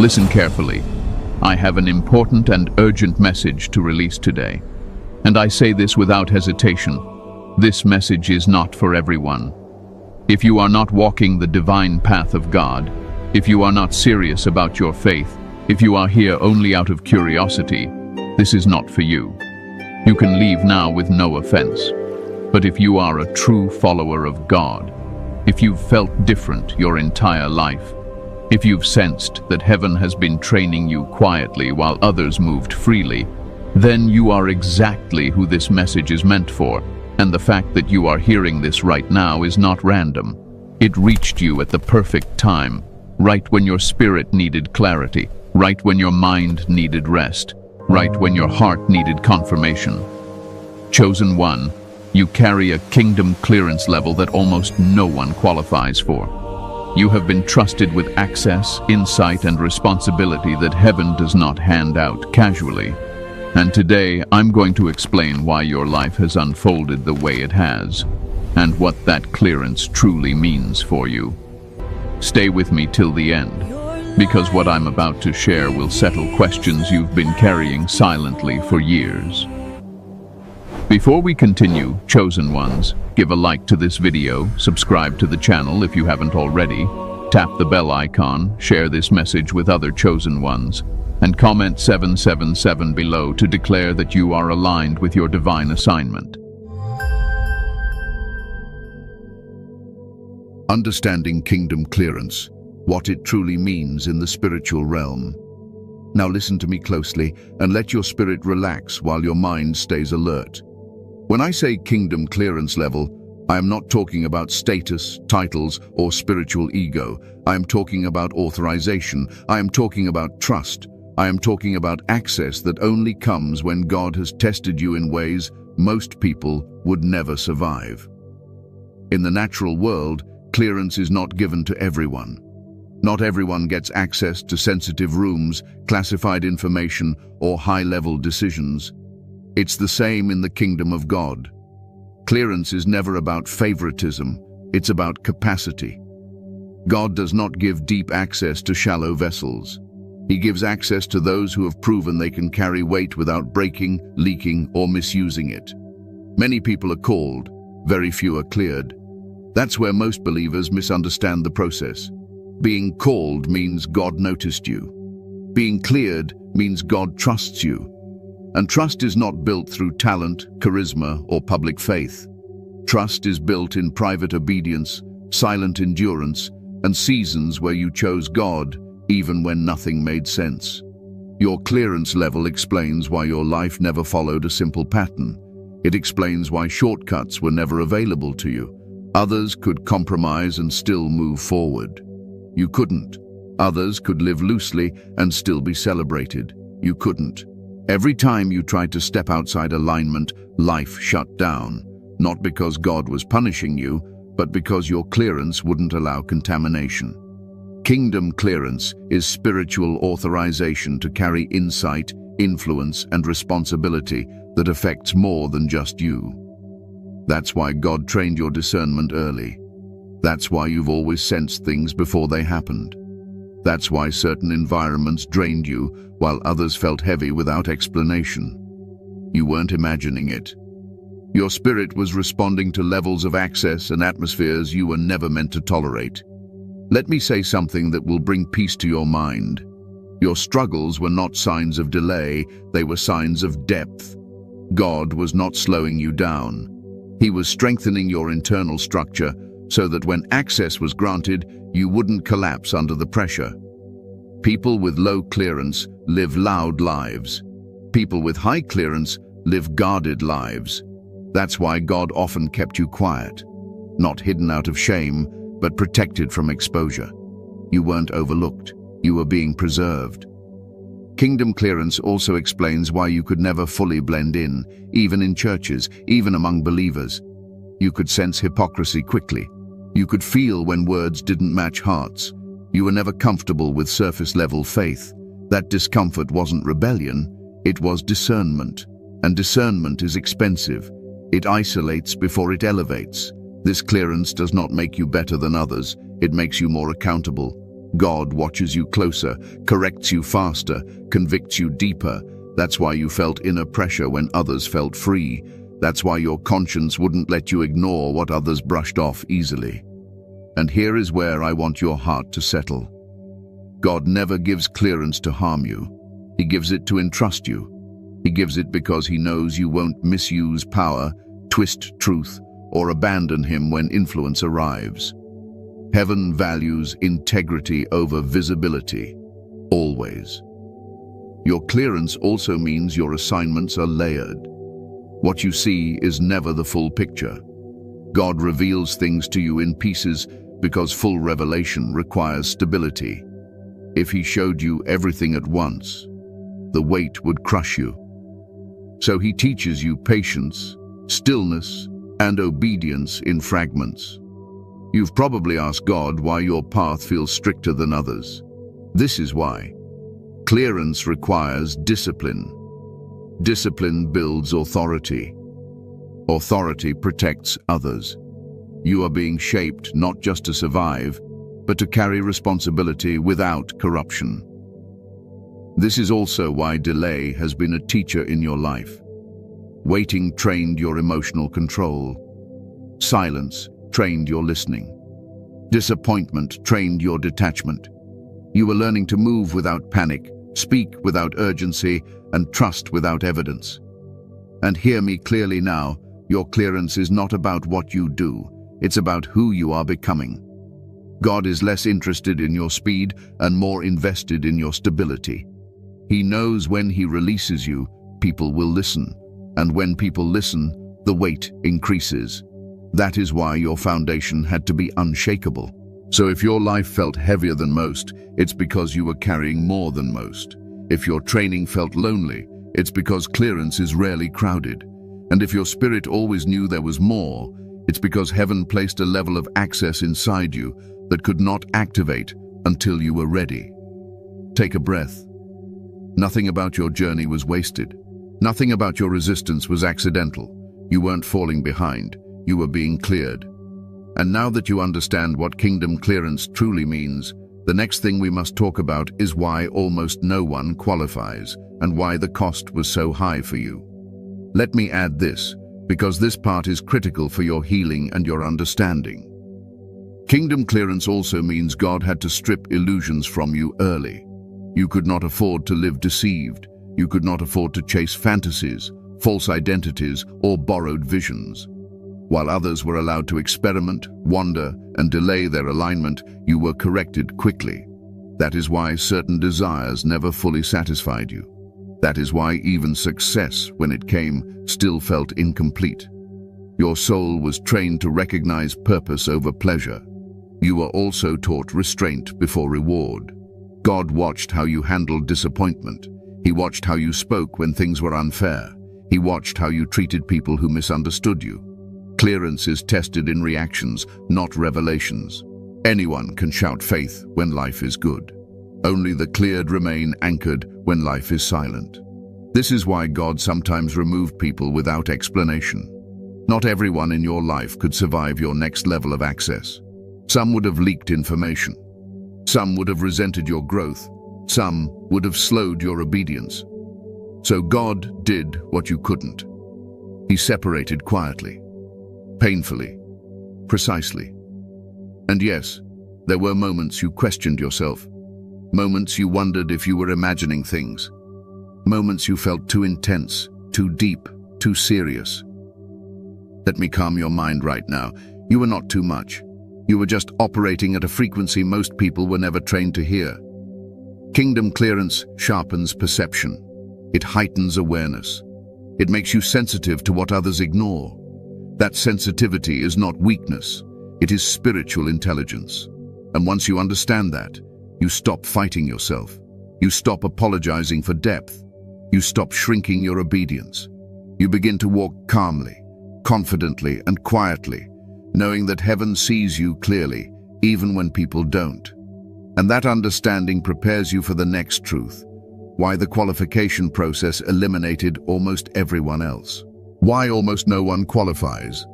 Listen carefully. I have an important and urgent message to release today. And I say this without hesitation. This message is not for everyone. If you are not walking the divine path of God, if you are not serious about your faith, if you are here only out of curiosity, this is not for you. You can leave now with no offense. But if you are a true follower of God, if you've felt different your entire life, if you've sensed that heaven has been training you quietly while others moved freely, then you are exactly who this message is meant for. And the fact that you are hearing this right now is not random. It reached you at the perfect time, right when your spirit needed clarity, right when your mind needed rest, right when your heart needed confirmation. Chosen one, you carry a kingdom clearance level that almost no one qualifies for. You have been trusted with access, insight, and responsibility that heaven does not hand out casually. And today, I'm going to explain why your life has unfolded the way it has, and what that clearance truly means for you. Stay with me till the end, because what I'm about to share will settle questions you've been carrying silently for years. Before we continue, chosen ones, give a like to this video, subscribe to the channel if you haven't already, tap the bell icon, share this message with other chosen ones, and comment 777 below to declare that you are aligned with your divine assignment. Understanding kingdom clearance, what it truly means in the spiritual realm. Now listen to me closely and let your spirit relax while your mind stays alert. When I say kingdom clearance level, I am not talking about status, titles, or spiritual ego. I am talking about authorization. I am talking about trust. I am talking about access that only comes when God has tested you in ways most people would never survive. In the natural world, clearance is not given to everyone. Not everyone gets access to sensitive rooms, classified information, or high-level decisions. It's the same in the kingdom of God. Clearance is never about favoritism, it's about capacity. God does not give deep access to shallow vessels. He gives access to those who have proven they can carry weight without breaking, leaking, or misusing it. Many people are called, very few are cleared. That's where most believers misunderstand the process. Being called means God noticed you. Being cleared means God trusts you. And trust is not built through talent, charisma, or public faith. Trust is built in private obedience, silent endurance, and seasons where you chose God, even when nothing made sense. Your clearance level explains why your life never followed a simple pattern. It explains why shortcuts were never available to you. Others could compromise and still move forward. You couldn't. Others could live loosely and still be celebrated. You couldn't. Every time you tried to step outside alignment, life shut down, not because God was punishing you, but because your clearance wouldn't allow contamination. Kingdom clearance is spiritual authorization to carry insight, influence, and responsibility that affects more than just you. That's why God trained your discernment early. That's why you've always sensed things before they happened. That's why certain environments drained you while others felt heavy without explanation. You weren't imagining it. Your spirit was responding to levels of access and atmospheres you were never meant to tolerate. Let me say something that will bring peace to your mind. Your struggles were not signs of delay, they were signs of depth. God was not slowing you down. He was strengthening your internal structure so that when access was granted, you wouldn't collapse under the pressure. People with low clearance live loud lives. People with high clearance live guarded lives. That's why God often kept you quiet, not hidden out of shame, but protected from exposure. You weren't overlooked. You were being preserved. Kingdom clearance also explains why you could never fully blend in, even in churches, even among believers. You could sense hypocrisy quickly. You could feel when words didn't match hearts. You were never comfortable with surface-level faith. That discomfort wasn't rebellion, it was discernment. And discernment is expensive. It isolates before it elevates. This clearance does not make you better than others, it makes you more accountable. God watches you closer, corrects you faster, convicts you deeper. That's why you felt inner pressure when others felt free. That's why your conscience wouldn't let you ignore what others brushed off easily. And here is where I want your heart to settle. God never gives clearance to harm you. He gives it to entrust you. He gives it because he knows you won't misuse power, twist truth, or abandon him when influence arrives. Heaven values integrity over visibility, always. Your clearance also means your assignments are layered. What you see is never the full picture. God reveals things to you in pieces because full revelation requires stability. If he showed you everything at once, the weight would crush you. So he teaches you patience, stillness, and obedience in fragments. You've probably asked God why your path feels stricter than others. This is why. Clearance requires discipline. Discipline builds authority. Authority protects others. You are being shaped not just to survive, but to carry responsibility without corruption. This is also why delay has been a teacher in your life. Waiting trained your emotional control. Silence trained your listening. Disappointment trained your detachment. You were learning to move without panic, speak without urgency, and trust without evidence. And hear me clearly now, your clearance is not about what you do, it's about who you are becoming. God is less interested in your speed and more invested in your stability. He knows when he releases you, people will listen. And when people listen, the weight increases. That is why your foundation had to be unshakable. So if your life felt heavier than most, it's because you were carrying more than most. If your training felt lonely, it's because clearance is rarely crowded. And if your spirit always knew there was more, it's because heaven placed a level of access inside you that could not activate until you were ready. Take a breath. Nothing about your journey was wasted. Nothing about your resistance was accidental. You weren't falling behind. You were being cleared. And now that you understand what kingdom clearance truly means, the next thing we must talk about is why almost no one qualifies and why the cost was so high for you. Let me add this, because this part is critical for your healing and your understanding. Kingdom clearance also means God had to strip illusions from you early. You could not afford to live deceived. You could not afford to chase fantasies, false identities, or borrowed visions. While others were allowed to experiment, wander, and delay their alignment, you were corrected quickly. That is why certain desires never fully satisfied you. That is why even success, when it came, still felt incomplete. Your soul was trained to recognize purpose over pleasure. You were also taught restraint before reward. God watched how you handled disappointment. He watched how you spoke when things were unfair. He watched how you treated people who misunderstood you. Clearance is tested in reactions, not revelations. Anyone can shout faith when life is good. Only the cleared remain anchored when life is silent. This is why God sometimes removed people without explanation. Not everyone in your life could survive your next level of access. Some would have leaked information. Some would have resented your growth. Some would have slowed your obedience. So God did what you couldn't. He separated quietly, painfully, precisely. And yes, there were moments you questioned yourself. Moments you wondered if you were imagining things. Moments you felt too intense, too deep, too serious. Let me calm your mind right now. You were not too much. You were just operating at a frequency most people were never trained to hear. Kingdom clearance sharpens perception. It heightens awareness. It makes you sensitive to what others ignore. That sensitivity is not weakness. It is spiritual intelligence. And once you understand that, you stop fighting yourself. You stop apologizing for depth. You stop shrinking your obedience. You begin to walk calmly, confidently, and quietly, knowing that heaven sees you clearly, even when people don't. And that understanding prepares you for the next truth, why the qualification process eliminated almost everyone else. Why almost no one qualifies.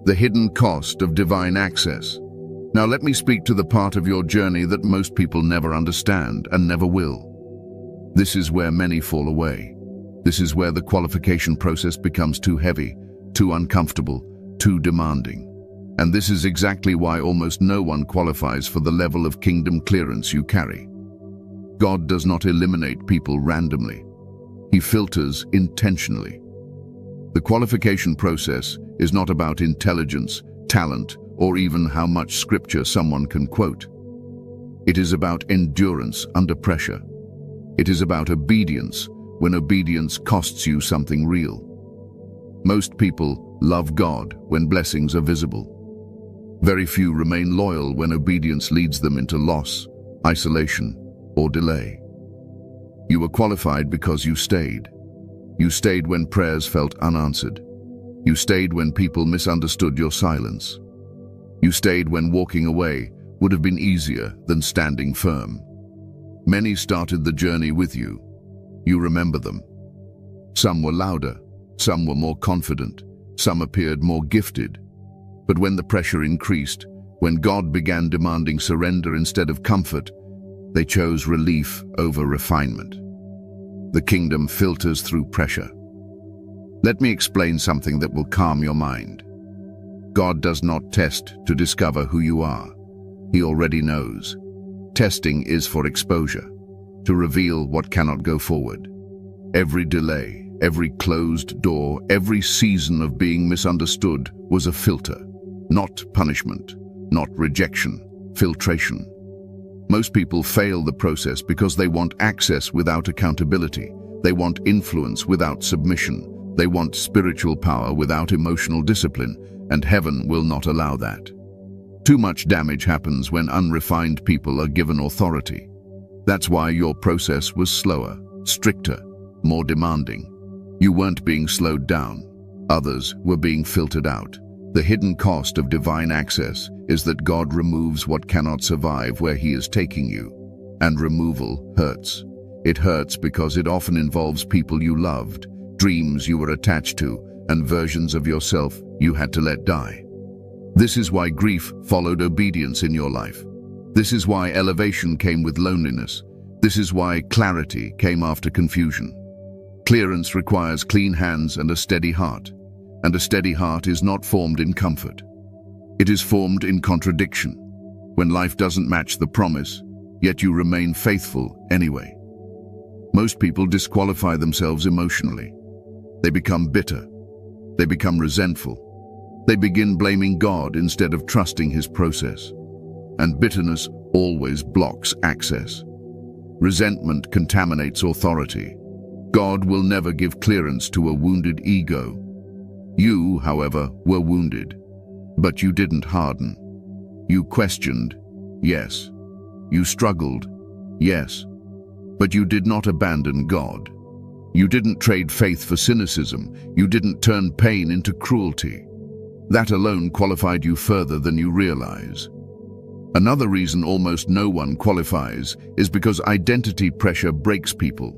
The hidden cost of divine access. Now let me speak to the part of your journey that most people never understand and never will. This is where many fall away. This is where the qualification process becomes too heavy, too uncomfortable, too demanding. And this is exactly why almost no one qualifies for the level of kingdom clearance you carry. God does not eliminate people randomly. He filters intentionally. The qualification process is not about intelligence, talent, or even how much scripture someone can quote. It is about endurance under pressure. It is about obedience when obedience costs you something real. Most people love God when blessings are visible. Very few remain loyal when obedience leads them into loss, isolation, or delay. You were qualified because you stayed. You stayed when prayers felt unanswered. You stayed when people misunderstood your silence. You stayed when walking away would have been easier than standing firm. Many started the journey with you. You remember them. Some were louder, some were more confident, some appeared more gifted. But when the pressure increased, when God began demanding surrender instead of comfort, they chose relief over refinement. The kingdom filters through pressure. Let me explain something that will calm your mind. God does not test to discover who you are. He already knows. Testing is for exposure, to reveal what cannot go forward. Every delay, every closed door, every season of being misunderstood was a filter, not punishment, not rejection, filtration. Most people fail the process because they want access without accountability. They want influence without submission. They want spiritual power without emotional discipline, and heaven will not allow that. Too much damage happens when unrefined people are given authority. That's why your process was slower, stricter, more demanding. You weren't being slowed down. Others were being filtered out. The hidden cost of divine access is that God removes what cannot survive where He is taking you. And removal hurts. It hurts because it often involves people you loved, dreams you were attached to, and versions of yourself you had to let die. This is why grief followed obedience in your life. This is why elevation came with loneliness. This is why clarity came after confusion. Clearance requires clean hands and a steady heart. And a steady heart is not formed in comfort. It is formed in contradiction, when life doesn't match the promise, yet you remain faithful anyway. Most people disqualify themselves emotionally. They become bitter. They become resentful. They begin blaming God instead of trusting His process. And bitterness always blocks access. Resentment contaminates authority. God will never give clearance to a wounded ego. You, however, were wounded, but you didn't harden. You questioned, yes. You struggled, yes. But you did not abandon God. You didn't trade faith for cynicism. You didn't turn pain into cruelty. That alone qualified you further than you realize. Another reason almost no one qualifies is because identity pressure breaks people.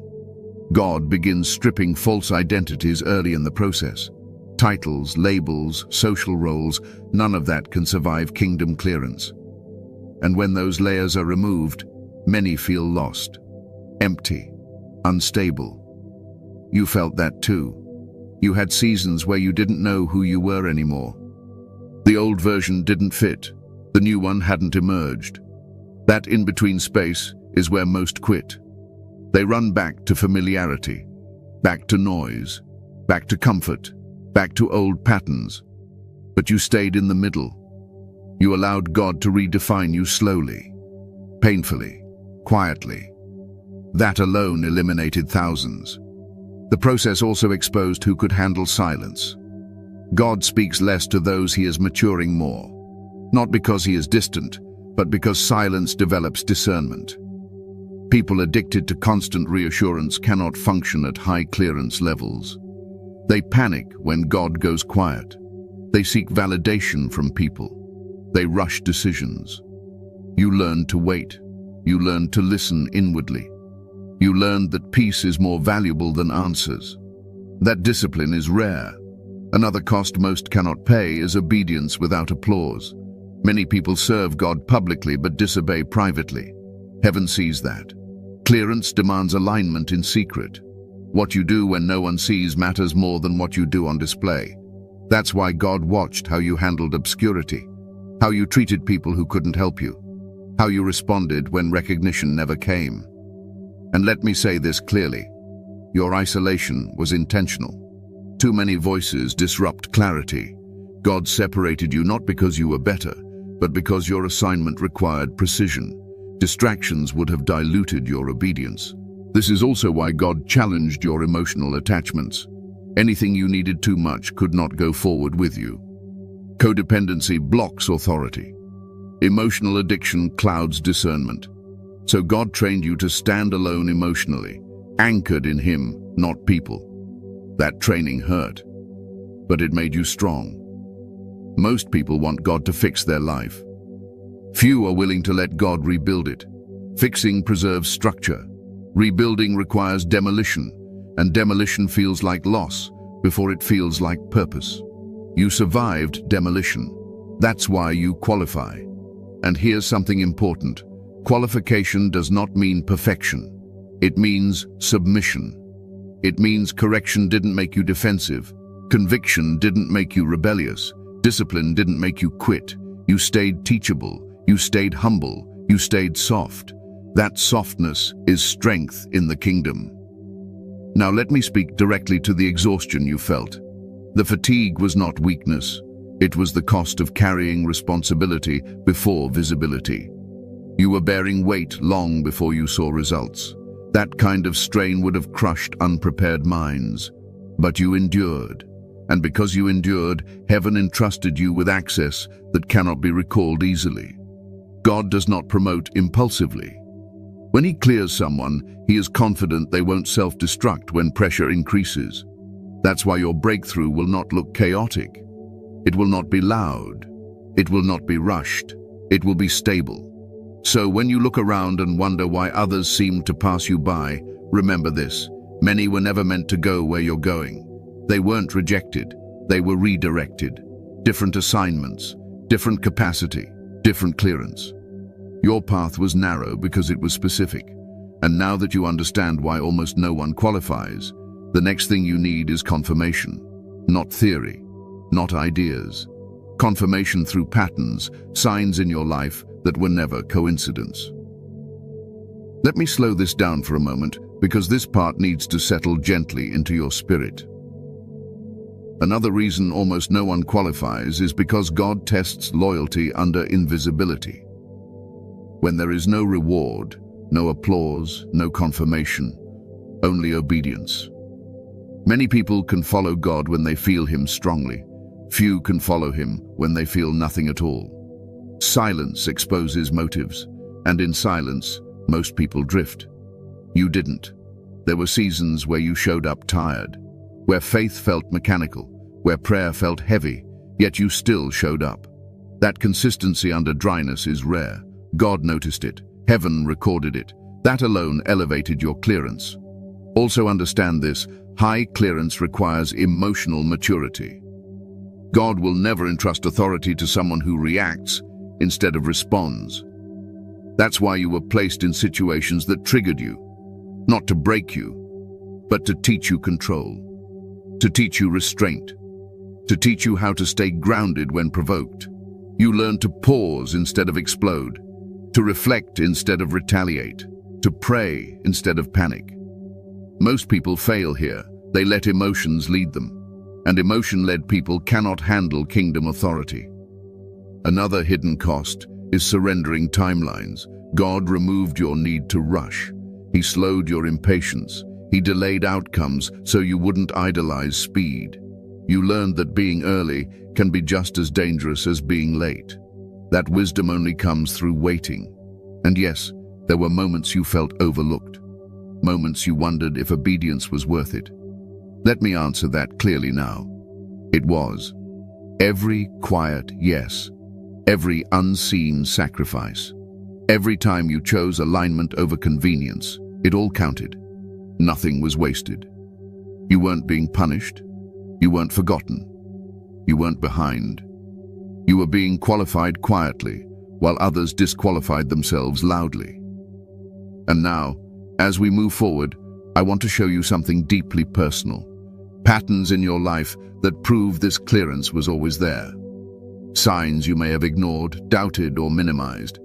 God begins stripping false identities early in the process. Titles, labels, social roles, none of that can survive kingdom clearance. And when those layers are removed, many feel lost, empty, unstable. You felt that too. You had seasons where you didn't know who you were anymore. The old version didn't fit. The new one hadn't emerged. That in-between space is where most quit. They run back to familiarity, back to noise, back to comfort, back to old patterns. But you stayed in the middle. You allowed God to redefine you slowly, painfully, quietly. That alone eliminated thousands. The process also exposed who could handle silence. God speaks less to those He is maturing more, not because He is distant, but because silence develops discernment. People addicted to constant reassurance cannot function at high clearance levels. They panic when God goes quiet. They seek validation from people. They rush decisions. You learned to wait. You learned to listen inwardly. You learned that peace is more valuable than answers. That discipline is rare. Another cost most cannot pay is obedience without applause. Many people serve God publicly but disobey privately. Heaven sees that. Clearance demands alignment in secret. What you do when no one sees matters more than what you do on display. That's why God watched how you handled obscurity, how you treated people who couldn't help you, how you responded when recognition never came. And let me say this clearly, your isolation was intentional. Too many voices disrupt clarity. God separated you not because you were better, but because your assignment required precision. Distractions would have diluted your obedience. This is also why God challenged your emotional attachments. Anything you needed too much could not go forward with you. Codependency blocks authority. Emotional addiction clouds discernment. So God trained you to stand alone emotionally, anchored in Him, not people. That training hurt, but it made you strong. Most people want God to fix their life. Few are willing to let God rebuild it. Fixing preserves structure. Rebuilding requires demolition, and demolition feels like loss before it feels like purpose. You survived demolition. That's why you qualify. And here's something important. Qualification does not mean perfection. It means submission. It means correction didn't make you defensive. Conviction didn't make you rebellious. Discipline didn't make you quit. You stayed teachable. You stayed humble. You stayed soft. That softness is strength in the kingdom. Now let me speak directly to the exhaustion you felt. The fatigue was not weakness. It was the cost of carrying responsibility before visibility. You were bearing weight long before you saw results. That kind of strain would have crushed unprepared minds. But you endured. And because you endured, heaven entrusted you with access that cannot be recalled easily. God does not promote impulsively. When He clears someone, He is confident they won't self-destruct when pressure increases. That's why your breakthrough will not look chaotic. It will not be loud. It will not be rushed. It will be stable. So when you look around and wonder why others seem to pass you by, remember this. Many were never meant to go where you're going. They weren't rejected. They were redirected. Different assignments, different capacity, different clearance. Your path was narrow because it was specific. And now that you understand why almost no one qualifies, the next thing you need is confirmation. Not theory, not ideas. Confirmation through patterns, signs in your life that were never coincidence. Let me slow this down for a moment, because this part needs to settle gently into your spirit. Another reason almost no one qualifies is because God tests loyalty under invisibility. When there is no reward, no applause, no confirmation, only obedience. Many people can follow God when they feel Him strongly. Few can follow Him when they feel nothing at all. Silence exposes motives, and in silence, most people drift. You didn't. There were seasons where you showed up tired, where faith felt mechanical, where prayer felt heavy, yet you still showed up. That consistency under dryness is rare. God noticed it. Heaven recorded it. That alone elevated your clearance. Also understand this, high clearance requires emotional maturity. God will never entrust authority to someone who reacts instead of responds. That's why you were placed in situations that triggered you, not to break you, but to teach you control, to teach you restraint, to teach you how to stay grounded when provoked. You learned to pause instead of explode, to reflect instead of retaliate, to pray instead of panic. Most people fail here. They let emotions lead them, and emotion-led people cannot handle kingdom authority. Another hidden cost is surrendering timelines. God removed your need to rush. He slowed your impatience. He delayed outcomes so you wouldn't idolize speed. You learned that being early can be just as dangerous as being late. That wisdom only comes through waiting. And yes, there were moments you felt overlooked. Moments you wondered if obedience was worth it. Let me answer that clearly now. It was. Every quiet yes. Every unseen sacrifice. Every time you chose alignment over convenience, it all counted. Nothing was wasted. You weren't being punished. You weren't forgotten. You weren't behind. You were being qualified quietly, while others disqualified themselves loudly. And now, as we move forward, I want to show you something deeply personal. Patterns in your life that prove this clearance was always there. Signs you may have ignored, doubted, or minimized.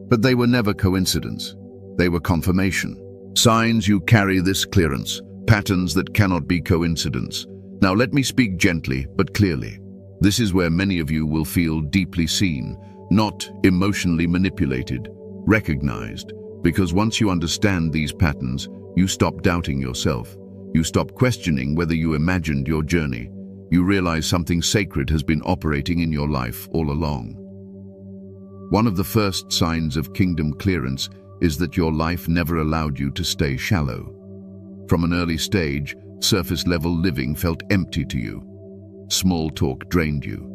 But they were never coincidence. They were confirmation. Signs you carry this clearance, patterns that cannot be coincidence. Now let me speak gently but clearly. This is where many of you will feel deeply seen, not emotionally manipulated, recognized, because once you understand these patterns, you stop doubting yourself. You stop questioning whether you imagined your journey. You realize something sacred has been operating in your life all along. One of the first signs of kingdom clearance is that your life never allowed you to stay shallow. From an early stage, surface-level living felt empty to you. Small talk drained you.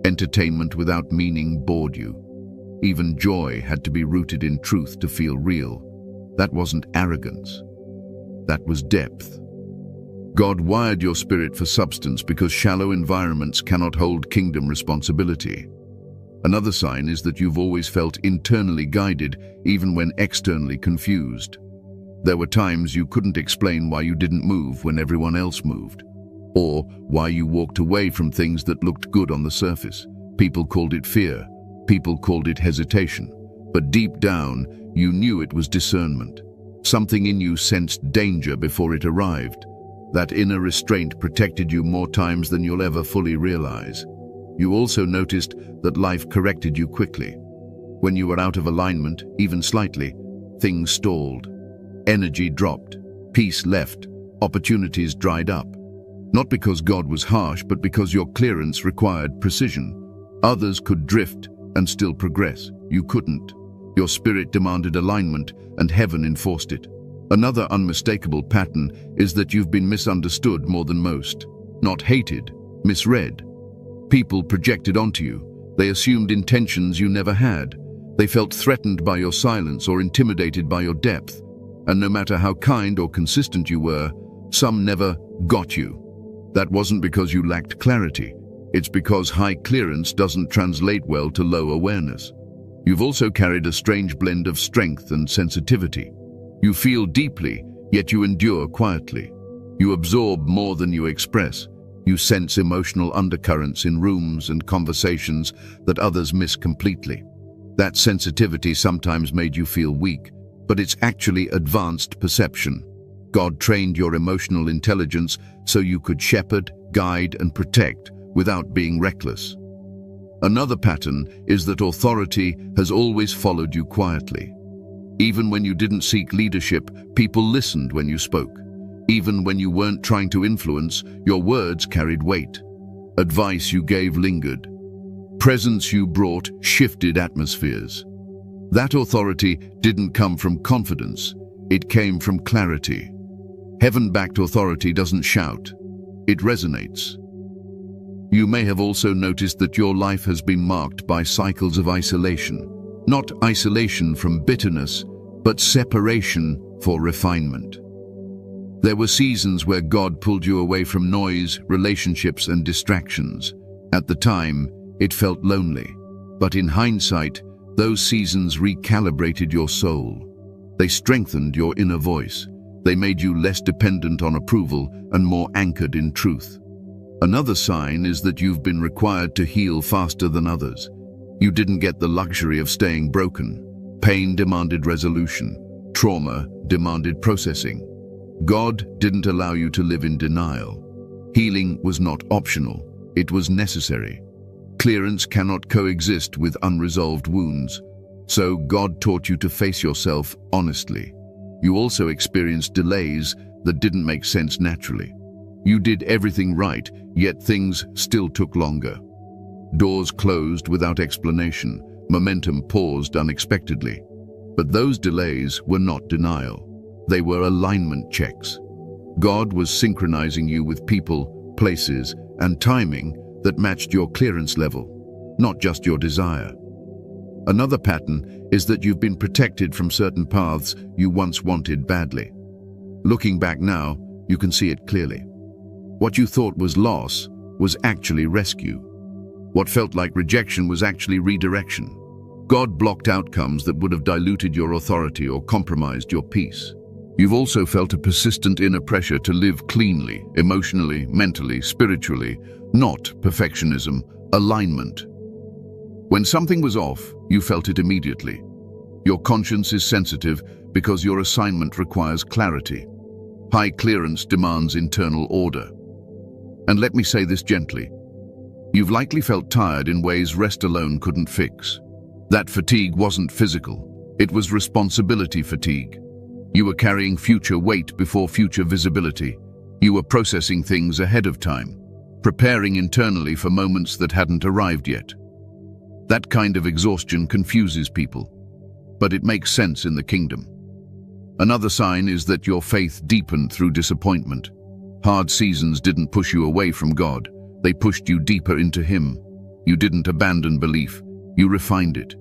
Entertainment without meaning bored you. Even joy had to be rooted in truth to feel real. That wasn't arrogance. That was depth. God wired your spirit for substance because shallow environments cannot hold kingdom responsibility. Another sign is that you've always felt internally guided, even when externally confused. There were times you couldn't explain why you didn't move when everyone else moved, or why you walked away from things that looked good on the surface. People called it fear. People called it hesitation. But deep down, you knew it was discernment. Something in you sensed danger before it arrived. That inner restraint protected you more times than you'll ever fully realize. You also noticed that life corrected you quickly. When you were out of alignment, even slightly, things stalled. Energy dropped. Peace left. Opportunities dried up. Not because God was harsh, but because your clearance required precision. Others could drift and still progress. You couldn't. Your spirit demanded alignment, and heaven enforced it. Another unmistakable pattern is that you've been misunderstood more than most. Not hated, misread. People projected onto you. They assumed intentions you never had. They felt threatened by your silence or intimidated by your depth. And no matter how kind or consistent you were, some never got you. That wasn't because you lacked clarity. It's because high clearance doesn't translate well to low awareness. You've also carried a strange blend of strength and sensitivity. You feel deeply, yet you endure quietly. You absorb more than you express. You sense emotional undercurrents in rooms and conversations that others miss completely. That sensitivity sometimes made you feel weak, but it's actually advanced perception. God trained your emotional intelligence so you could shepherd, guide, and protect without being reckless. Another pattern is that authority has always followed you quietly. Even when you didn't seek leadership, people listened when you spoke. Even when you weren't trying to influence, your words carried weight. Advice you gave lingered. Presence you brought shifted atmospheres. That authority didn't come from confidence. It came from clarity. Heaven-backed authority doesn't shout. It resonates. You may have also noticed that your life has been marked by cycles of isolation. Not isolation from bitterness, but separation for refinement. There were seasons where God pulled you away from noise, relationships, and distractions. At the time, it felt lonely. But in hindsight, those seasons recalibrated your soul. They strengthened your inner voice. They made you less dependent on approval and more anchored in truth. Another sign is that you've been required to heal faster than others. You didn't get the luxury of staying broken. Pain demanded resolution. Trauma demanded processing. God didn't allow you to live in denial. Healing was not optional. It was necessary. Clearance cannot coexist with unresolved wounds. So God taught you to face yourself honestly. You also experienced delays that didn't make sense naturally. You did everything right, yet things still took longer. Doors closed without explanation. Momentum paused unexpectedly. But those delays were not denial. They were alignment checks. God was synchronizing you with people, places, and timing that matched your clearance level, not just your desire. Another pattern is that you've been protected from certain paths you once wanted badly. Looking back now, you can see it clearly. What you thought was loss was actually rescue. What felt like rejection was actually redirection. God blocked outcomes that would have diluted your authority or compromised your peace. You've also felt a persistent inner pressure to live cleanly, emotionally, mentally, spiritually, not perfectionism, alignment. When something was off, you felt it immediately. Your conscience is sensitive because your assignment requires clarity. High clearance demands internal order. And let me say this gently. You've likely felt tired in ways rest alone couldn't fix. That fatigue wasn't physical. It was responsibility fatigue. You were carrying future weight before future visibility. You were processing things ahead of time, preparing internally for moments that hadn't arrived yet. That kind of exhaustion confuses people, but it makes sense in the kingdom. Another sign is that your faith deepened through disappointment. Hard seasons didn't push you away from God. They pushed you deeper into Him. You didn't abandon belief. You refined it.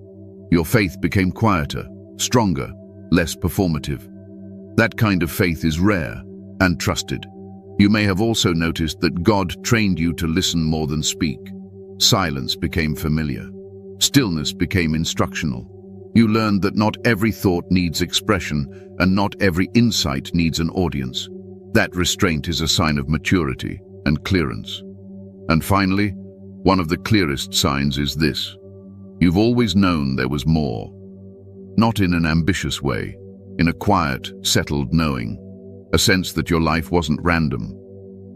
Your faith became quieter, stronger, less performative. That kind of faith is rare and trusted. You may have also noticed that God trained you to listen more than speak. Silence became familiar. Stillness became instructional. You learned that not every thought needs expression and not every insight needs an audience. That restraint is a sign of maturity and clearance. And finally, one of the clearest signs is this. You've always known there was more. Not in an ambitious way, in a quiet, settled knowing. A sense that your life wasn't random,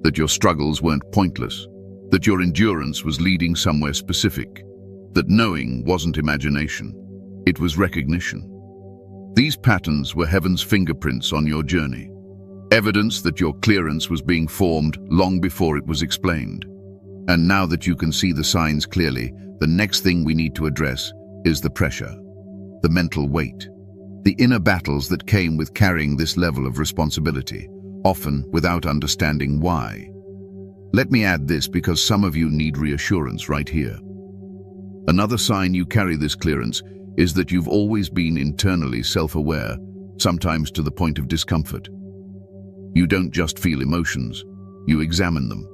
that your struggles weren't pointless, that your endurance was leading somewhere specific, that knowing wasn't imagination, it was recognition. These patterns were heaven's fingerprints on your journey, evidence that your clearance was being formed long before it was explained. And now that you can see the signs clearly, the next thing we need to address is the pressure, the mental weight, the inner battles that came with carrying this level of responsibility, often without understanding why. Let me add this because some of you need reassurance right here. Another sign you carry this clearance is that you've always been internally self-aware, sometimes to the point of discomfort. You don't just feel emotions, you examine them.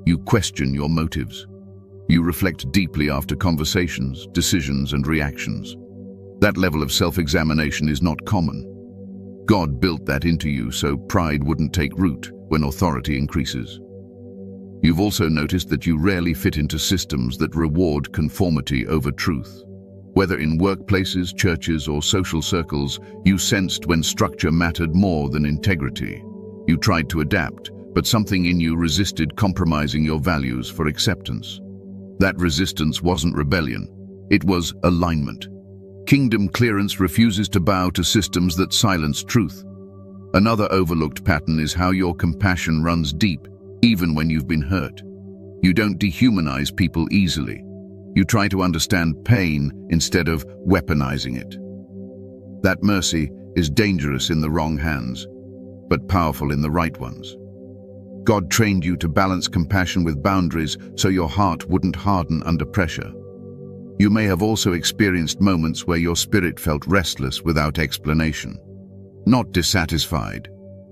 You question your motives. You reflect deeply after conversations, decisions, and reactions. That level of self-examination is not common. God built that into you so pride wouldn't take root when authority increases. You've also noticed that you rarely fit into systems that reward conformity over truth. Whether in workplaces, churches, or social circles, you sensed when structure mattered more than integrity. You tried to adapt, but something in you resisted compromising your values for acceptance. That resistance wasn't rebellion, it was alignment. Kingdom clearance refuses to bow to systems that silence truth. Another overlooked pattern is how your compassion runs deep, even when you've been hurt. You don't dehumanize people easily. You try to understand pain instead of weaponizing it. That mercy is dangerous in the wrong hands, but powerful in the right ones. God trained you to balance compassion with boundaries so your heart wouldn't harden under pressure. You may have also experienced moments where your spirit felt restless without explanation. Not dissatisfied,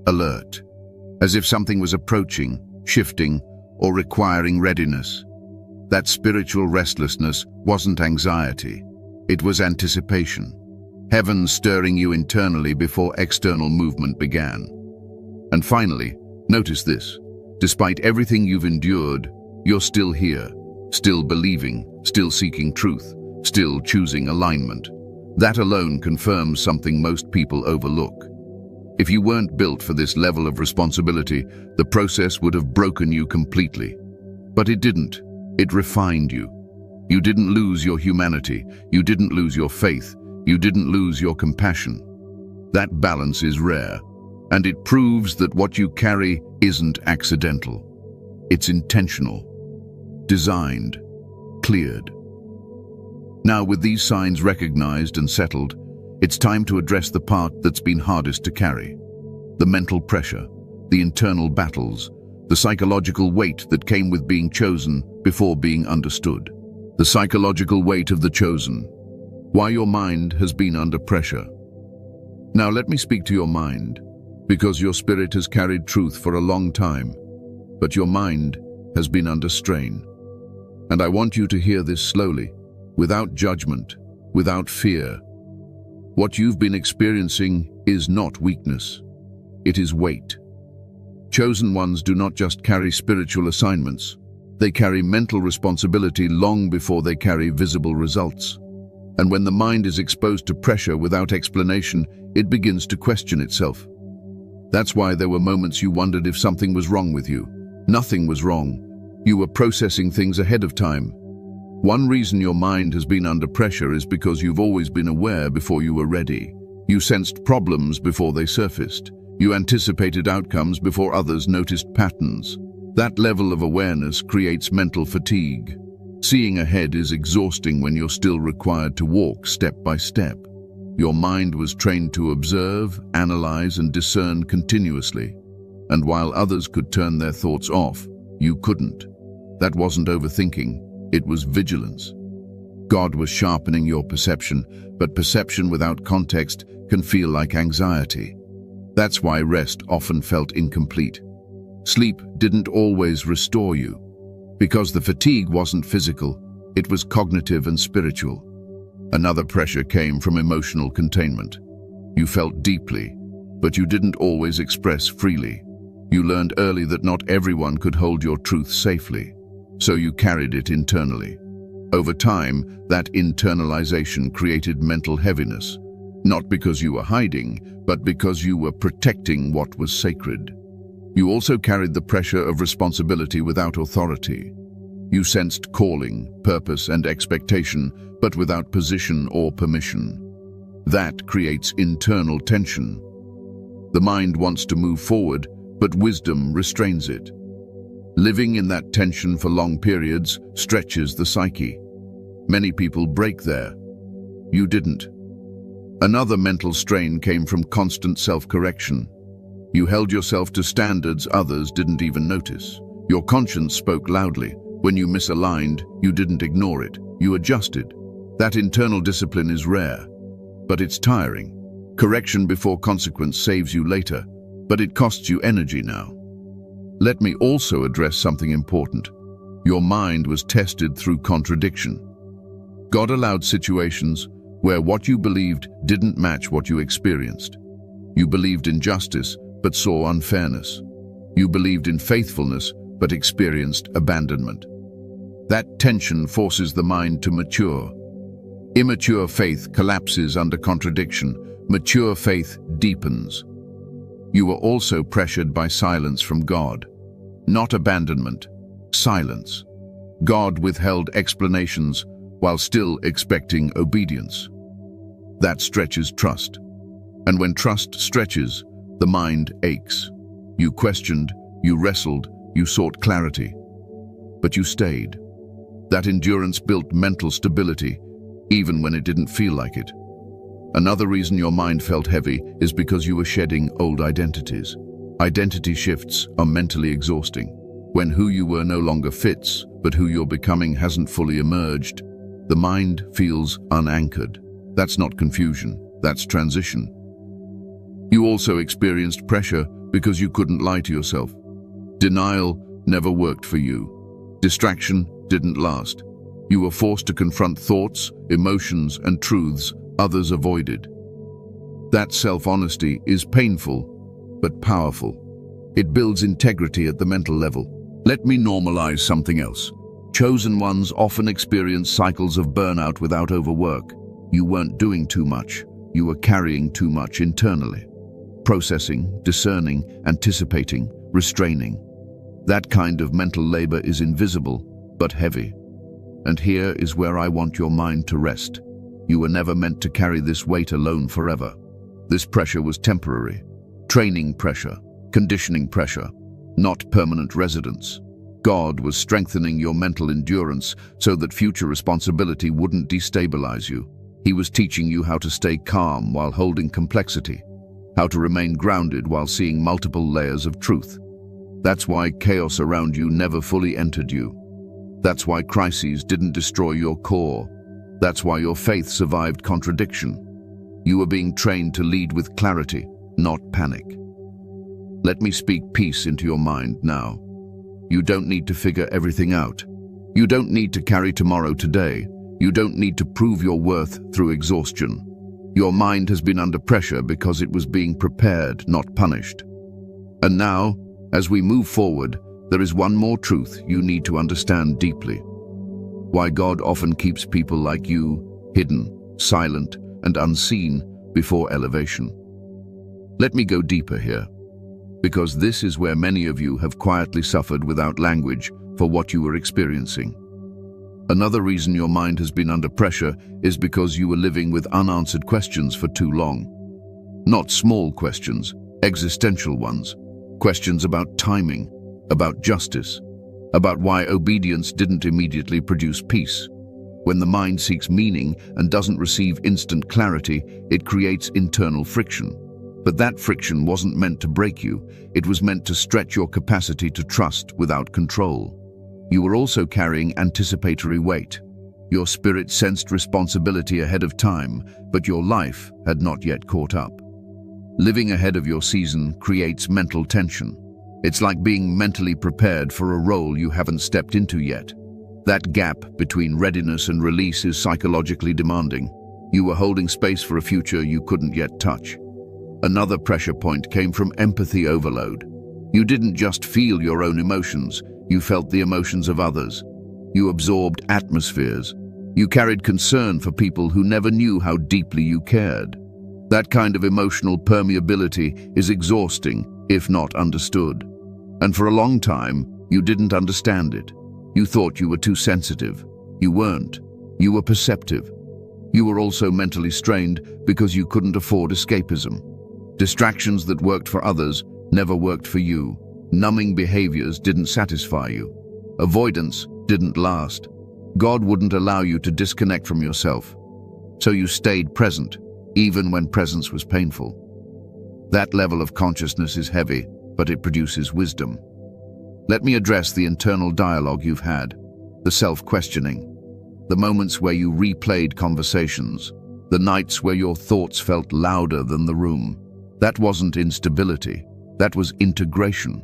alert, as if something was approaching, shifting, or requiring readiness. That spiritual restlessness wasn't anxiety, it was anticipation. Heaven stirring you internally before external movement began. And finally, notice this. Despite everything you've endured, you're still here, still believing, still seeking truth, still choosing alignment. That alone confirms something most people overlook. If you weren't built for this level of responsibility, the process would have broken you completely. But it didn't. It refined you. You didn't lose your humanity. You didn't lose your faith. You didn't lose your compassion. That balance is rare, and it proves that what you carry isn't accidental. It's intentional, designed, cleared. Now, with these signs recognized and settled, it's time to address the part that's been hardest to carry. The mental pressure, the internal battles, the psychological weight that came with being chosen before being understood. The psychological weight of the chosen. Why your mind has been under pressure. Now let me speak to your mind, because your spirit has carried truth for a long time, but your mind has been under strain. And I want you to hear this slowly, without judgment, without fear. What you've been experiencing is not weakness. It is weight. Chosen ones do not just carry spiritual assignments. They carry mental responsibility long before they carry visible results. And when the mind is exposed to pressure without explanation, it begins to question itself. That's why there were moments you wondered if something was wrong with you. Nothing was wrong. You were processing things ahead of time. One reason your mind has been under pressure is because you've always been aware before you were ready. You sensed problems before they surfaced. You anticipated outcomes before others noticed patterns. That level of awareness creates mental fatigue. Seeing ahead is exhausting when you're still required to walk step by step. Your mind was trained to observe, analyze, and discern continuously. And while others could turn their thoughts off, you couldn't. That wasn't overthinking, it was vigilance. God was sharpening your perception, but perception without context can feel like anxiety. That's why rest often felt incomplete. Sleep didn't always restore you, because the fatigue wasn't physical, it was cognitive and spiritual. Another pressure came from emotional containment. You felt deeply, but you didn't always express freely. You learned early that not everyone could hold your truth safely, so you carried it internally. Over time, that internalization created mental heaviness, not because you were hiding, but because you were protecting what was sacred. You also carried the pressure of responsibility without authority. You sensed calling, purpose, and expectation, but without position or permission. That creates internal tension. The mind wants to move forward, but wisdom restrains it. Living in that tension for long periods stretches the psyche. Many people break there. You didn't. Another mental strain came from constant self-correction. You held yourself to standards others didn't even notice. Your conscience spoke loudly. When you misaligned, you didn't ignore it. You adjusted. That internal discipline is rare, but it's tiring. Correction before consequence saves you later, but it costs you energy now. Let me also address something important. Your mind was tested through contradiction. God allowed situations where what you believed didn't match what you experienced. You believed in justice, but saw unfairness. You believed in faithfulness, but experienced abandonment. That tension forces the mind to mature. Immature faith collapses under contradiction. Mature faith deepens. You were also pressured by silence from God. Not abandonment, silence. God withheld explanations while still expecting obedience. That stretches trust. And when trust stretches, the mind aches. You questioned, you wrestled, you sought clarity. But you stayed. That endurance built mental stability, even when it didn't feel like it. Another reason your mind felt heavy is because you were shedding old identities. Identity shifts are mentally exhausting. When who you were no longer fits, but who you're becoming hasn't fully emerged, the mind feels unanchored. That's not confusion, that's transition. You also experienced pressure because you couldn't lie to yourself. Denial never worked for you. Distraction didn't last. You were forced to confront thoughts, emotions, and truths others avoided. That self-honesty is painful, but powerful. It builds integrity at the mental level. Let me normalize something else. Chosen ones often experience cycles of burnout without overwork. You weren't doing too much. You were carrying too much internally. Processing, discerning, anticipating, restraining. That kind of mental labor is invisible, but heavy. And here is where I want your mind to rest. You were never meant to carry this weight alone forever. This pressure was temporary. Training pressure, conditioning pressure, not permanent residence. God was strengthening your mental endurance so that future responsibility wouldn't destabilize you. He was teaching you how to stay calm while holding complexity, how to remain grounded while seeing multiple layers of truth. That's why chaos around you never fully entered you. That's why crises didn't destroy your core. That's why your faith survived contradiction. You were being trained to lead with clarity, not panic. Let me speak peace into your mind now. You don't need to figure everything out. You don't need to carry tomorrow today. You don't need to prove your worth through exhaustion. Your mind has been under pressure because it was being prepared, not punished. And now, as we move forward, there is one more truth you need to understand deeply. Why God often keeps people like you hidden, silent, and unseen before elevation. Let me go deeper here, because this is where many of you have quietly suffered without language for what you were experiencing. Another reason your mind has been under pressure is because you were living with unanswered questions for too long. Not small questions, existential ones. Questions about timing, about justice, about why obedience didn't immediately produce peace. When the mind seeks meaning and doesn't receive instant clarity, it creates internal friction. But that friction wasn't meant to break you, it was meant to stretch your capacity to trust without control. You were also carrying anticipatory weight. Your spirit sensed responsibility ahead of time, but your life had not yet caught up. Living ahead of your season creates mental tension. It's like being mentally prepared for a role you haven't stepped into yet. That gap between readiness and release is psychologically demanding. You were holding space for a future you couldn't yet touch. Another pressure point came from empathy overload. You didn't just feel your own emotions, you felt the emotions of others. You absorbed atmospheres. You carried concern for people who never knew how deeply you cared. That kind of emotional permeability is exhausting, if not understood. And for a long time, you didn't understand it. You thought you were too sensitive. You weren't. You were perceptive. You were also mentally strained because you couldn't afford escapism. Distractions that worked for others never worked for you. Numbing behaviors didn't satisfy you. Avoidance didn't last. God wouldn't allow you to disconnect from yourself. So you stayed present, even when presence was painful. That level of consciousness is heavy, but it produces wisdom. Let me address the internal dialogue you've had, the self-questioning, the moments where you replayed conversations, the nights where your thoughts felt louder than the room. That wasn't instability, that was integration.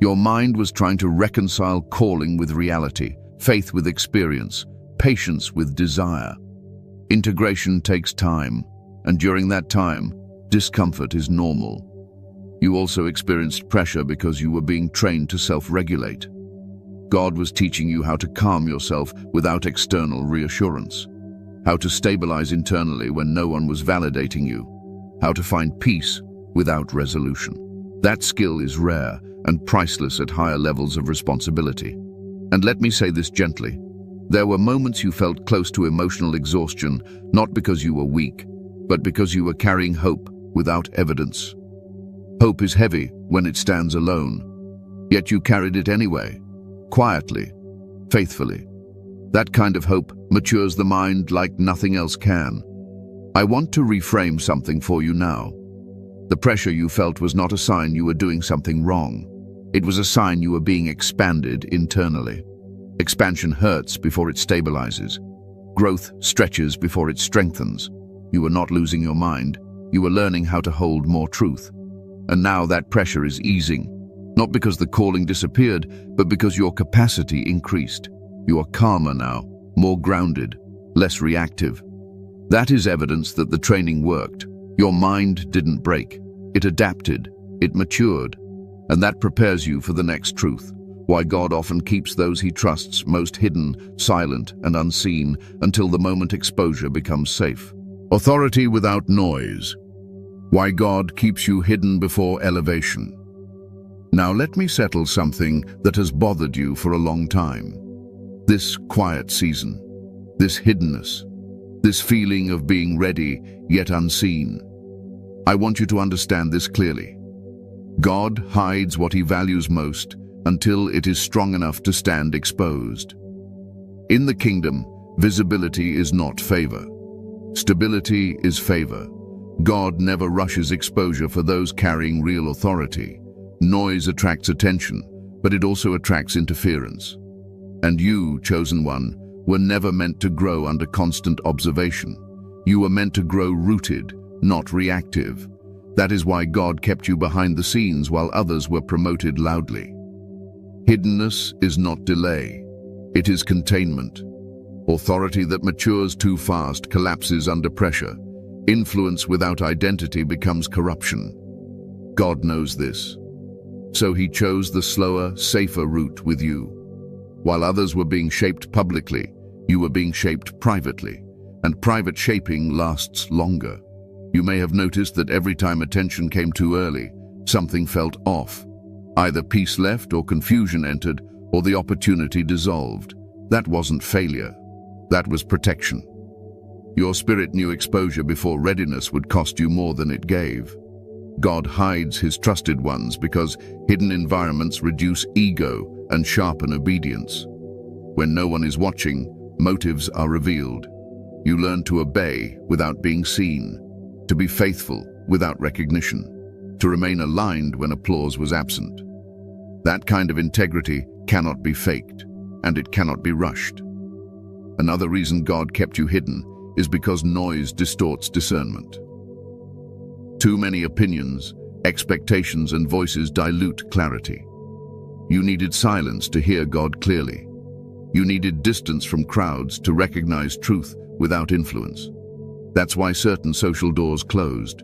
Your mind was trying to reconcile calling with reality, faith with experience, patience with desire. Integration takes time, and during that time, discomfort is normal. You also experienced pressure because you were being trained to self-regulate. God was teaching you how to calm yourself without external reassurance, how to stabilize internally when no one was validating you, how to find peace without resolution. That skill is rare and priceless at higher levels of responsibility. And let me say this gently. There were moments you felt close to emotional exhaustion, not because you were weak, but because you were carrying hope without evidence. Hope is heavy when it stands alone, yet you carried it anyway, quietly, faithfully. That kind of hope matures the mind like nothing else can. I want to reframe something for you now. The pressure you felt was not a sign you were doing something wrong. It was a sign you were being expanded internally. Expansion hurts before it stabilizes. Growth stretches before it strengthens. You were not losing your mind. You were learning how to hold more truth. And now that pressure is easing. Not because the calling disappeared, but because your capacity increased. You are calmer now, more grounded, less reactive. That is evidence that the training worked. Your mind didn't break. It adapted. It matured. And that prepares you for the next truth. Why God often keeps those he trusts most hidden, silent, and unseen until the moment exposure becomes safe. Authority without noise. Why God keeps you hidden before elevation. Now let me settle something that has bothered you for a long time. This quiet season, this hiddenness, this feeling of being ready yet unseen. I want you to understand this clearly. God hides what he values most until it is strong enough to stand exposed. In the kingdom, visibility is not favor. Stability is favor. God never rushes exposure for those carrying real authority. Noise attracts attention, but it also attracts interference. And you, chosen one, were never meant to grow under constant observation. You were meant to grow rooted, not reactive. That is why God kept you behind the scenes while others were promoted loudly. Hiddenness is not delay. It is containment. Authority that matures too fast collapses under pressure. Influence without identity becomes corruption. God knows this. So he chose the slower, safer route with you. While others were being shaped publicly, you were being shaped privately, and private shaping lasts longer. You may have noticed that every time attention came too early, something felt off. Either peace left or confusion entered, or the opportunity dissolved. That wasn't failure. That was protection. Your spirit knew exposure before readiness would cost you more than it gave. God hides his trusted ones because hidden environments reduce ego and sharpen obedience. When no one is watching, motives are revealed. You learn to obey without being seen, to be faithful without recognition, to remain aligned when applause was absent. That kind of integrity cannot be faked, and it cannot be rushed. Another reason God kept you hidden is because noise distorts discernment. Too many opinions, expectations, and voices dilute clarity. You needed silence to hear God clearly. You needed distance from crowds to recognize truth without influence. That's why certain social doors closed.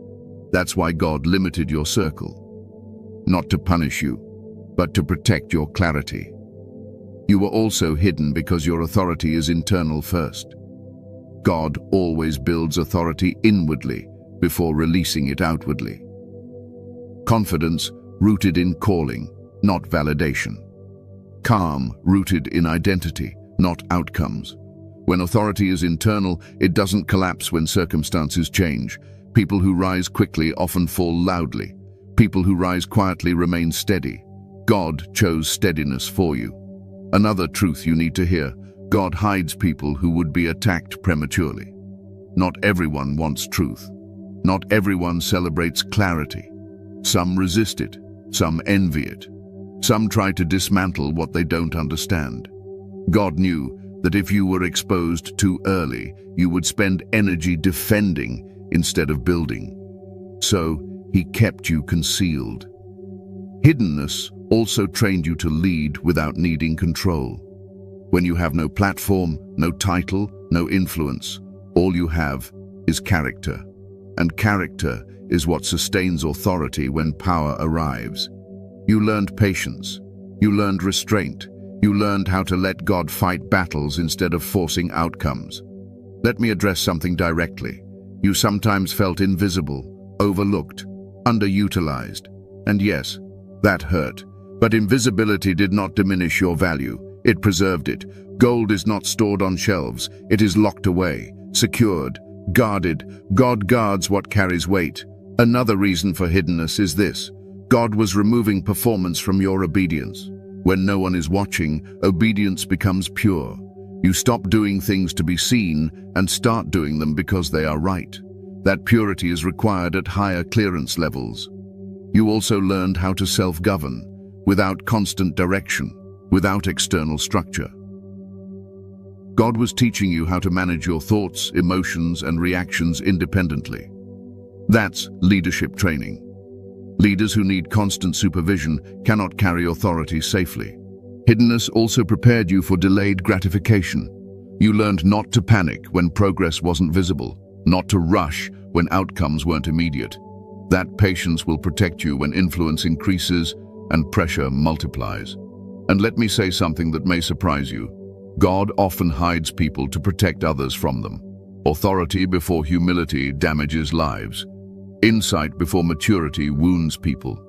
That's why God limited your circle. Not to punish you, but to protect your clarity. You were also hidden because your authority is internal first. God always builds authority inwardly before releasing it outwardly. Confidence rooted in calling, not validation. Calm rooted in identity, not outcomes. When authority is internal, it doesn't collapse when circumstances change. People who rise quickly often fall loudly. People who rise quietly remain steady. God chose steadiness for you. Another truth you need to hear: God hides people who would be attacked prematurely. Not everyone wants truth. Not everyone celebrates clarity. Some resist it. Some envy it. Some try to dismantle what they don't understand. God knew that if you were exposed too early, you would spend energy defending instead of building. So he kept you concealed. Hiddenness also trained you to lead without needing control. When you have no platform, no title, no influence, all you have is character. And character is what sustains authority when power arrives. You learned patience. You learned restraint. You learned how to let God fight battles instead of forcing outcomes. Let me address something directly. You sometimes felt invisible, overlooked, underutilized. And yes, that hurt. But invisibility did not diminish your value. It preserved it. Gold is not stored on shelves. It is locked away, secured, guarded. God guards what carries weight. Another reason for hiddenness is this: God was removing performance from your obedience. When no one is watching, obedience becomes pure. You stop doing things to be seen and start doing them because they are right. That purity is required at higher clearance levels. You also learned how to self-govern, without constant direction, without external structure. God was teaching you how to manage your thoughts, emotions, and reactions independently. That's leadership training. Leaders who need constant supervision cannot carry authority safely. Hiddenness also prepared you for delayed gratification. You learned not to panic when progress wasn't visible, not to rush when outcomes weren't immediate. That patience will protect you when influence increases and pressure multiplies. And let me say something that may surprise you. God often hides people to protect others from them. Authority before humility damages lives. Insight before maturity wounds people.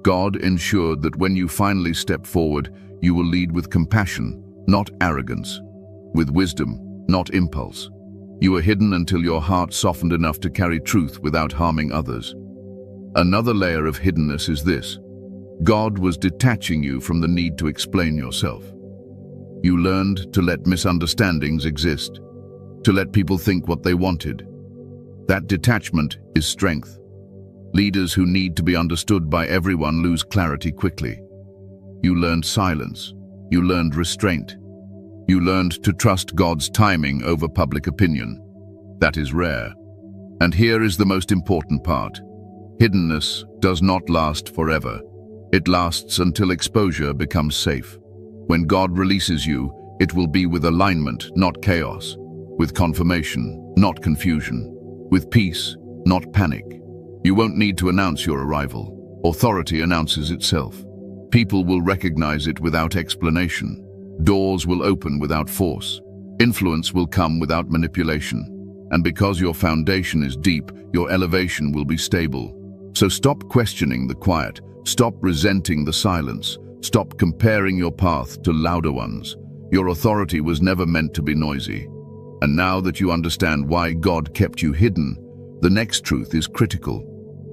God ensured that when you finally step forward, you will lead with compassion, not arrogance, with wisdom, not impulse. You were hidden until your heart softened enough to carry truth without harming others. Another layer of hiddenness is this: God was detaching you from the need to explain yourself. You learned to let misunderstandings exist, to let people think what they wanted. That detachment is strength. Leaders who need to be understood by everyone lose clarity quickly. You learned silence. You learned restraint. You learned to trust God's timing over public opinion. That is rare. And here is the most important part. Hiddenness does not last forever. It lasts until exposure becomes safe. When God releases you, It will be with alignment, not chaos. With confirmation, not confusion. With peace, not panic. You won't need to announce your arrival. Authority announces itself. People will recognize it without explanation. Doors will open without force. Influence will come without manipulation. And because your foundation is deep, your elevation will be stable. So stop questioning the quiet. Stop resenting the silence. Stop comparing your path to louder ones. Your authority was never meant to be noisy. And now that you understand why God kept you hidden, the next truth is critical.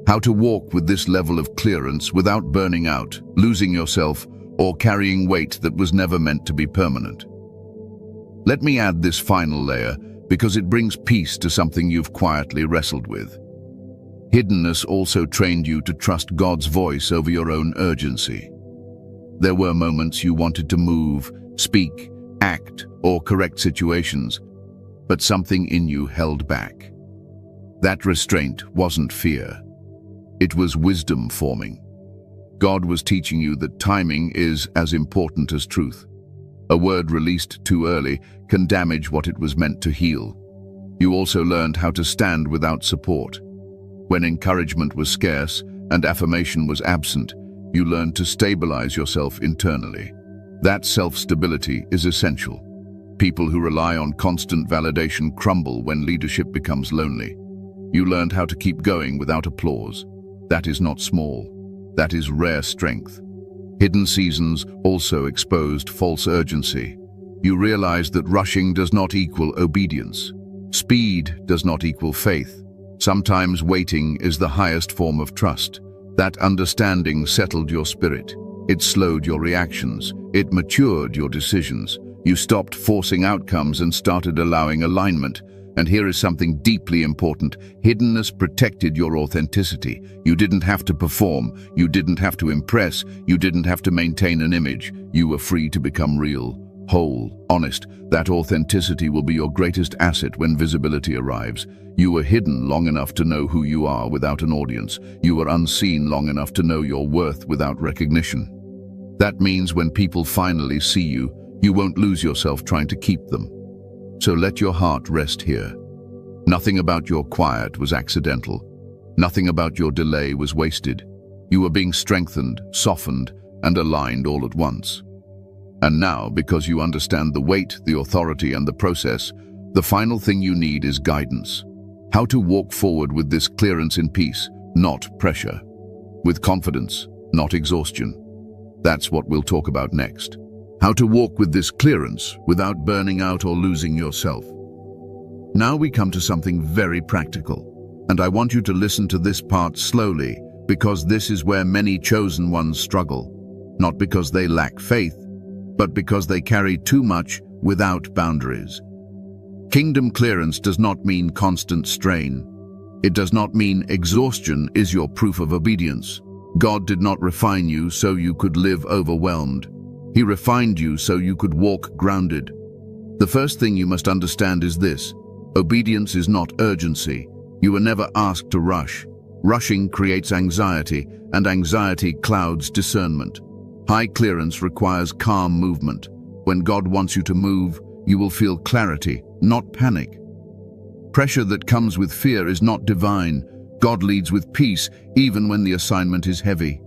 How to walk with this level of clearance without burning out, losing yourself, or carrying weight that was never meant to be permanent. Let me add this final layer, because it brings peace to something you've quietly wrestled with. Hiddenness also trained you to trust God's voice over your own urgency. There were moments you wanted to move, speak, act, or correct situations, but something in you held back. That restraint wasn't fear. It was wisdom forming. God was teaching you that timing is as important as truth. A word released too early can damage what it was meant to heal. You also learned how to stand without support. When encouragement was scarce and affirmation was absent, you learned to stabilize yourself internally. That self-stability is essential. People who rely on constant validation crumble when leadership becomes lonely. You learned how to keep going without applause. That is not small. That is rare strength. Hidden seasons also exposed false urgency. You realized that rushing does not equal obedience. Speed does not equal faith. Sometimes waiting is the highest form of trust. That understanding settled your spirit. It slowed your reactions. It matured your decisions. You stopped forcing outcomes and started allowing alignment. And here is something deeply important. Hiddenness protected your authenticity. You didn't have to perform. You didn't have to impress. You didn't have to maintain an image. You were free to become real, whole, honest. That authenticity will be your greatest asset when visibility arrives. You were hidden long enough to know who you are without an audience. You were unseen long enough to know your worth without recognition. That means when people finally see you, you won't lose yourself trying to keep them. So let your heart rest here. Nothing about your quiet was accidental. Nothing about your delay was wasted. You were being strengthened, softened, and aligned all at once. And now, because you understand the weight, the authority, and the process, the final thing you need is guidance. How to walk forward with this clearance in peace, not pressure. With confidence, not exhaustion. That's what we'll talk about next. How to walk with this clearance without burning out or losing yourself. Now we come to something very practical, and I want you to listen to this part slowly, because this is where many chosen ones struggle, not because they lack faith, but because they carry too much without boundaries. Kingdom clearance does not mean constant strain. It does not mean exhaustion is your proof of obedience. God did not refine you so you could live overwhelmed. He refined you so you could walk grounded. The first thing you must understand is this: obedience is not urgency. You were never asked to rush. Rushing creates anxiety, and anxiety clouds discernment. High clearance requires calm movement. When God wants you to move, you will feel clarity, not panic. Pressure that comes with fear is not divine. God leads with peace, even when the assignment is heavy.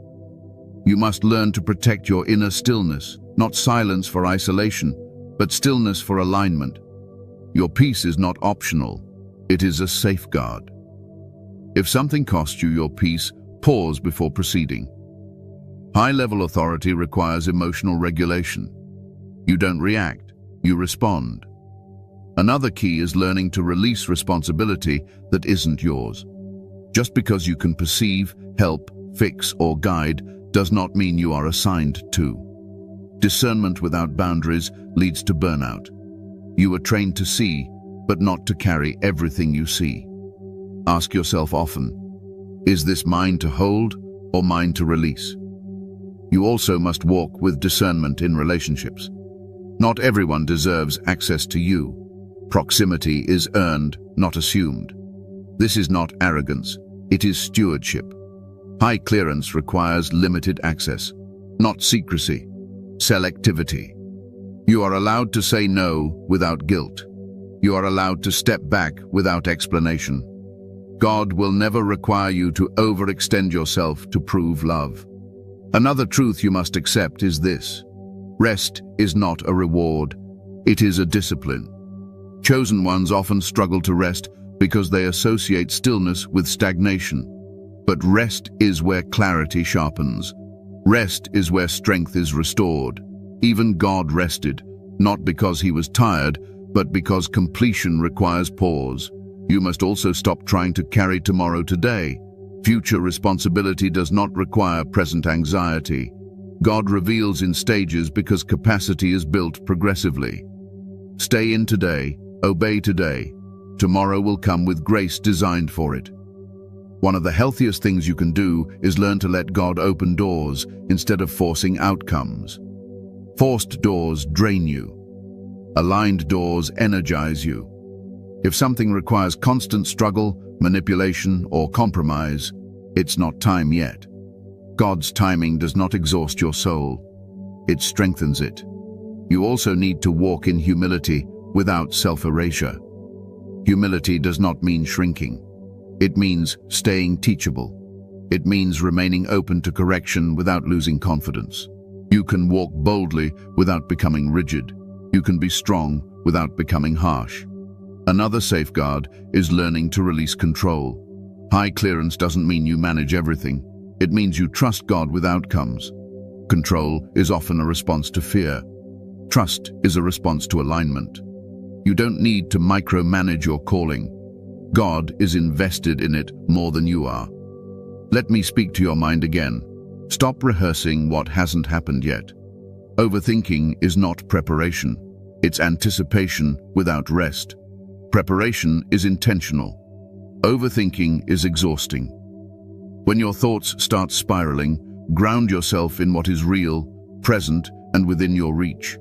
You must learn to protect your inner stillness, not silence for isolation, but stillness for alignment. Your peace is not optional. It is a safeguard. If something costs you your peace, pause before proceeding. High-level authority requires emotional regulation. You don't react, you respond. Another key is learning to release responsibility that isn't yours. Just because you can perceive, help, fix, or guide does not mean you are assigned to. Discernment without boundaries leads to burnout. You are trained to see, but not to carry everything you see. Ask yourself often, is this mine to hold or mine to release? You also must walk with discernment in relationships. Not everyone deserves access to you. Proximity is earned, not assumed. This is not arrogance, it is stewardship. High clearance requires limited access, not secrecy, selectivity. You are allowed to say no without guilt. You are allowed to step back without explanation. God will never require you to overextend yourself to prove love. Another truth you must accept is this: rest is not a reward, it is a discipline. Chosen ones often struggle to rest because they associate stillness with stagnation. But rest is where clarity sharpens. Rest is where strength is restored. Even God rested, not because he was tired, but because completion requires pause. You must also stop trying to carry tomorrow today. Future responsibility does not require present anxiety. God reveals in stages because capacity is built progressively. Stay in today, obey today. Tomorrow will come with grace designed for it. One of the healthiest things you can do is learn to let God open doors instead of forcing outcomes. Forced doors drain you. Aligned doors energize you. If something requires constant struggle, manipulation, or compromise, it's not time yet. God's timing does not exhaust your soul. It strengthens it. You also need to walk in humility without self-erasure. Humility does not mean shrinking. It means staying teachable. It means remaining open to correction without losing confidence. You can walk boldly without becoming rigid. You can be strong without becoming harsh. Another safeguard is learning to release control. High clearance doesn't mean you manage everything. It means you trust God with outcomes. Control is often a response to fear. Trust is a response to alignment. You don't need to micromanage your calling. God is invested in it more than you are. Let me speak to your mind again. Stop rehearsing what hasn't happened yet. Overthinking is not preparation. It's anticipation without rest. Preparation is intentional. Overthinking is exhausting. When your thoughts start spiraling, ground yourself in what is real, present, and within your reach.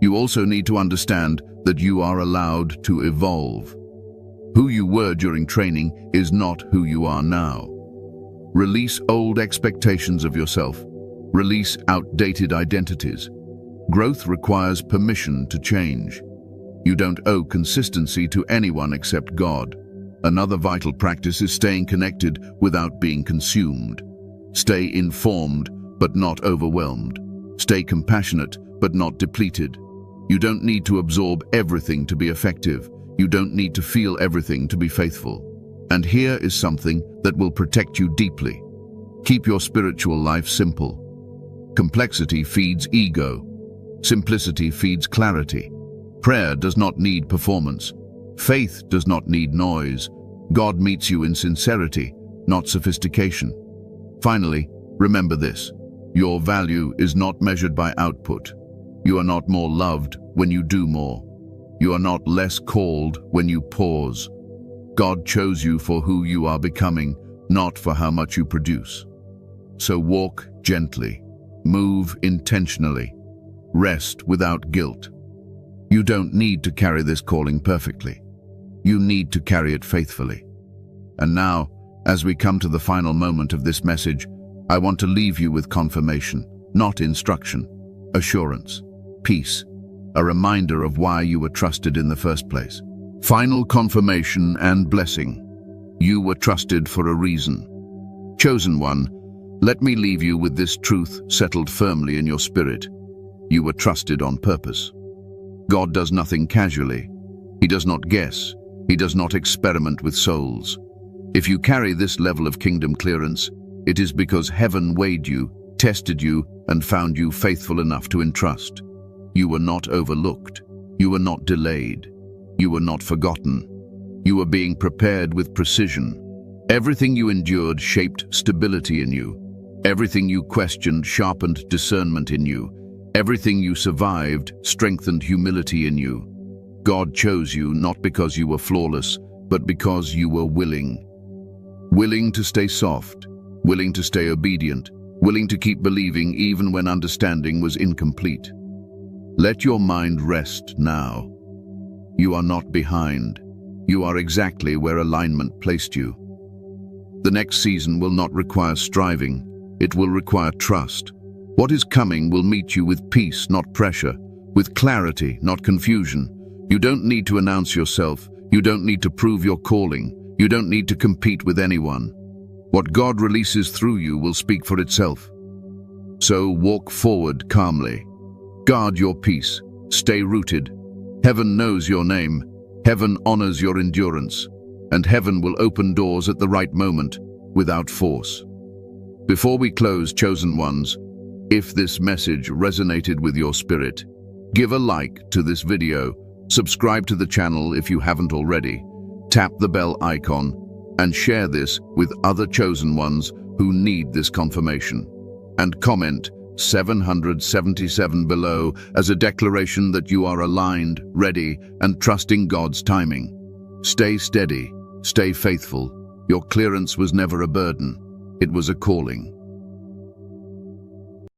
You also need to understand that you are allowed to evolve. Who you were during training is not who you are now. Release old expectations of yourself. Release outdated identities. Growth requires permission to change. You don't owe consistency to anyone except God. Another vital practice is staying connected without being consumed. Stay informed, but not overwhelmed. Stay compassionate, but not depleted. You don't need to absorb everything to be effective. You don't need to feel everything to be faithful. And here is something that will protect you deeply. Keep your spiritual life simple. Complexity feeds ego. Simplicity feeds clarity. Prayer does not need performance. Faith does not need noise. God meets you in sincerity, not sophistication. Finally, remember this: your value is not measured by output. You are not more loved when you do more. You are not less called when you pause. God chose you for who you are becoming, not for how much you produce. So walk gently, move intentionally, rest without guilt. You don't need to carry this calling perfectly. You need to carry it faithfully. And now, as we come to the final moment of this message, I want to leave you with confirmation, not instruction, assurance, peace, a reminder of why you were trusted in the first place. Final confirmation and blessing. You were trusted for a reason. Chosen one, let me leave you with this truth settled firmly in your spirit. You were trusted on purpose. God does nothing casually. He does not guess. He does not experiment with souls. If you carry this level of kingdom clearance, it is because heaven weighed you, tested you, and found you faithful enough to entrust. You were not overlooked. You were not delayed. You were not forgotten. You were being prepared with precision. Everything you endured shaped stability in you. Everything you questioned sharpened discernment in you. Everything you survived strengthened humility in you. God chose you not because you were flawless, but because you were willing. Willing to stay soft, willing to stay obedient, willing to keep believing even when understanding was incomplete. Let your mind rest now. You are not behind. You are exactly where alignment placed you. The next season will not require striving. It will require trust. What is coming will meet you with peace, not pressure. with clarity, not confusion. You don't need to announce yourself. You don't need to prove your calling. You don't need to compete with anyone. What God releases through you will speak for itself. So walk forward calmly. Guard your peace. Stay rooted. Heaven knows your name. Heaven honors your endurance. And heaven will open doors at the right moment, without force. Before we close, chosen ones, if this message resonated with your spirit, give a like to this video, subscribe to the channel if you haven't already, tap the bell icon, and share this with other chosen ones who need this confirmation. And comment 777 below as a declaration that you are aligned, ready, and trusting God's timing. Stay steady, stay faithful. Your clearance was never a burden, it was a calling.